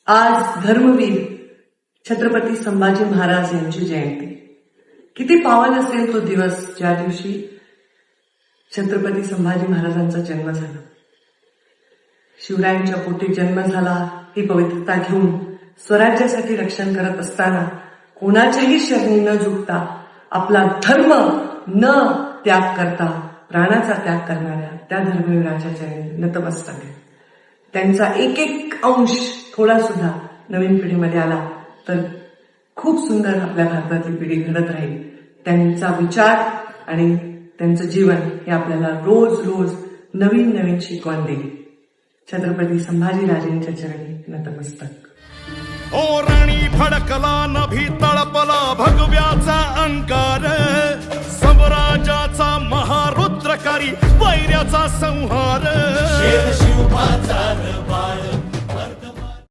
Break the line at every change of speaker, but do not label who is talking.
आज धर्मवीर छत्रपती संभाजी महाराज यांची जयंती. किती पावन असेल तो दिवस ज्या दिवशी छत्रपती संभाजी महाराजांचा जन्म झाला. शिवरायांच्या पोटी जन्म झाला ही पवित्रता घेऊन स्वराज्यासाठी रक्षण करत असताना कोणाच्याही शरणी न झुकता आपला धर्म न त्याग करता प्राणाचा त्याग करणाऱ्या त्या धर्मवीराच्या चरणी नतमस्तक आहे. त्यांचा एक एक अंश थोडा सुद्धा नवीन पिढीमध्ये आला तर खूप सुंदर आपल्या भारतातली पिढी घडत राहील. त्यांचा विचार आणि त्यांचं जीवन हे आपल्याला रोज रोज नवीन नवीन शिकवण देईल. छत्रपती संभाजीराजेंच्या चरणी नतमस्तक.
ओ राणी फडकला नभी तळपला भगव्याचा अंकार, स्वराज्याचा महारुद्रकारी वैऱ्याचा संहार,
शेर शिवबाचा बाळ